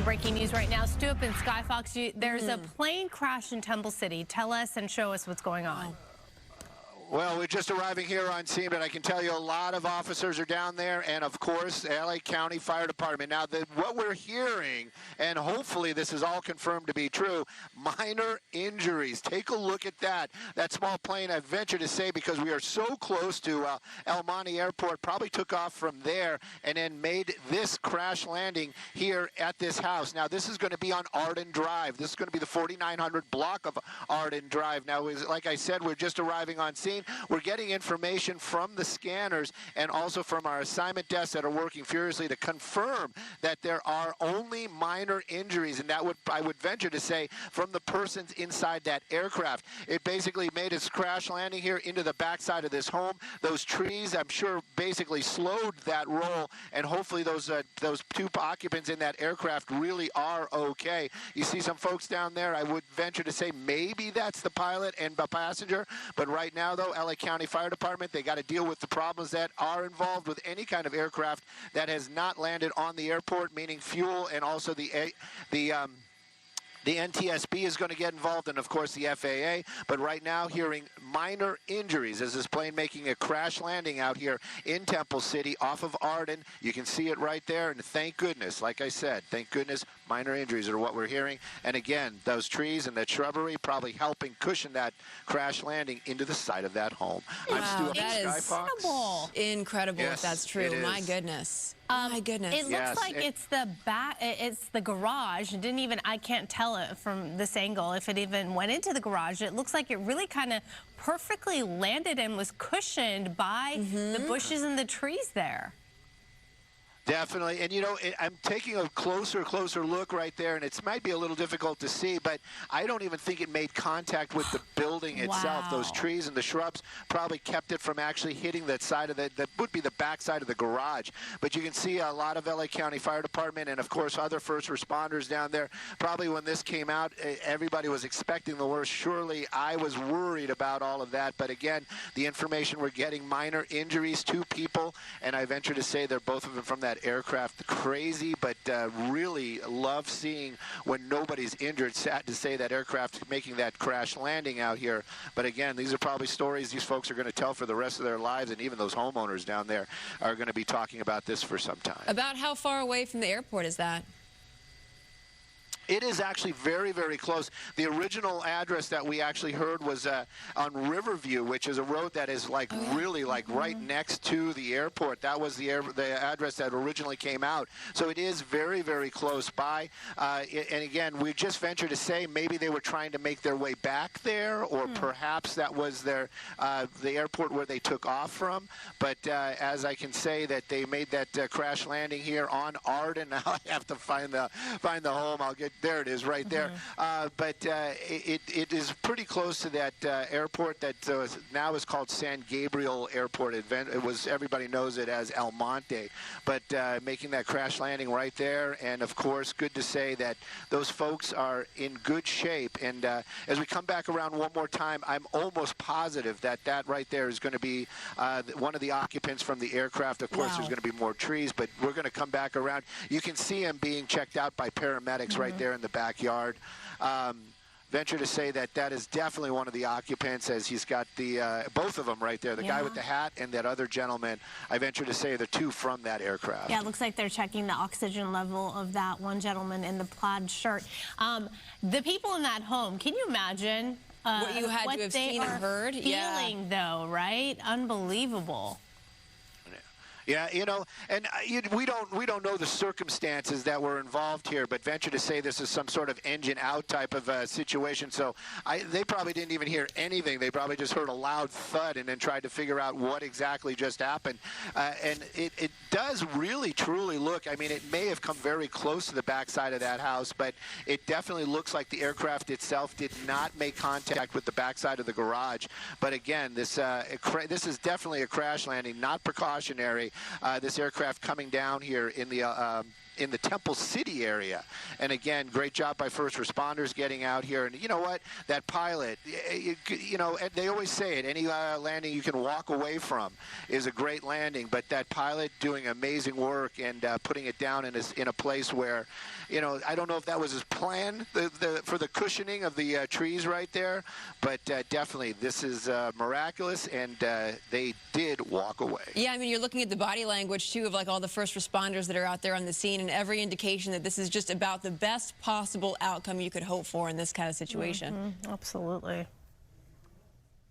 Breaking news right now. Stu up in Sky Fox, there's a plane crash in Temple City. Tell us and show us what's going on. Well, we're just arriving here on scene, but I can tell you a lot of officers are down there, and of course, LA County Fire Department. Now, what we're hearing, and hopefully this is all confirmed to be true, minor injuries. Take a look at that. That small plane, I venture to say, because we are so close to El Monte Airport, probably took off from there and then made this crash landing here at this house. Now, this is going to be on Arden Drive. This is going to be the 4900 block of Arden Drive. Now, like I said, we're just arriving on scene. We're getting information from the scanners and also from our assignment desks that are working furiously to confirm that there are only minor injuries, and that I would venture to say from the persons inside that aircraft. It basically made its crash landing here into the backside of this home. Those trees, I'm sure, basically slowed that roll, and hopefully those two occupants in that aircraft really are okay. You see some folks down there. I would venture to say maybe that's the pilot and the passenger, but right now, though, LA County Fire Department, they got to deal with the problems that are involved with any kind of aircraft that has not landed on the airport, meaning fuel, and also the NTSB is going to get involved, and of course the FAA. But right now, hearing minor injuries as this plane making a crash landing out here in Temple City off of Arden. You can see it right there, and thank goodness, like I said, thank goodness, minor injuries are what we're hearing. And again, those trees and that shrubbery probably helping cushion that crash landing into the side of that home. Wow, I'm Stu up that in Sky is Fox. incredible. Yes, if that's true. My goodness. My goodness. It looks like it's the back. It's the garage. It didn't even. I can't tell it from this angle if it even went into the garage. It looks like it really kind of perfectly landed and was cushioned by the bushes and the trees there. Definitely, and you know, I'm taking a closer look right there, and it might be a little difficult to see, but I don't even think it made contact with the building itself. Wow. Those trees and the shrubs probably kept it from actually hitting that side of that would be the back side of the garage. But you can see a lot of LA County Fire Department and, of course, other first responders down there. Probably when this came out, everybody was expecting the worst. Surely I was worried about all of that, but again, the information we're getting, minor injuries, 2 people, and I venture to say they're both of them from that aircraft. Crazy, but really love seeing when nobody's injured. Sad to say that aircraft making that crash landing out here, but again, these are probably stories these folks are going to tell for the rest of their lives, and even those homeowners down there are going to be talking about this for some time. About how far away from the airport is that? It is actually very, very close. The original address that we actually heard was on Riverview, which is a road that is like really like right next to the airport. That was the address that originally came out. So it is very, very close by. And again, we just venture to say maybe they were trying to make their way back there, or perhaps that was their the airport where they took off from. But as I can say that they made that crash landing here on Arden. Now I have to find the home. I'll get. There it is right there. But it is pretty close to that airport that now is called San Gabriel Airport. It was, everybody knows it as El Monte. But making that crash landing right there, and of course, good to say that those folks are in good shape. And as we come back around one more time, I'm almost positive that that right there is going to be one of the occupants from the aircraft. Of course, there's going to be more trees, but we're going to come back around. You can see him being checked out by paramedics right there in the backyard. Venture to say that that is definitely one of the occupants, as he's got the both of them right there, the guy with the hat and that other gentleman. I venture to say the 2 from that aircraft. Yeah, it looks like they're checking the oxygen level of that one gentleman in the plaid shirt. The people in that home, can you imagine what you had to have seen and heard? Feeling though, right? Unbelievable. Yeah, you know, and we don't know the circumstances that were involved here, but venture to say this is some sort of engine out type of situation. So they probably didn't even hear anything. They probably just heard a loud thud and then tried to figure out what exactly just happened. And it does really, truly look, I mean, it may have come very close to the backside of that house, but it definitely looks like the aircraft itself did not make contact with the backside of the garage. But again, this is definitely a crash landing, not precautionary. This aircraft coming down here in the in the Temple City area. And again, great job by first responders getting out here. And you know what? That pilot, you know, they always say it, any landing you can walk away from is a great landing. But that pilot doing amazing work and putting it down in a place where, you know, I don't know if that was his plan for the cushioning of the trees right there, but definitely this is miraculous, and they did walk away. Yeah, I mean, you're looking at the body language, too, of like all the first responders that are out there on the scene, and every indication that this is just about the best possible outcome you could hope for in this kind of situation. Absolutely.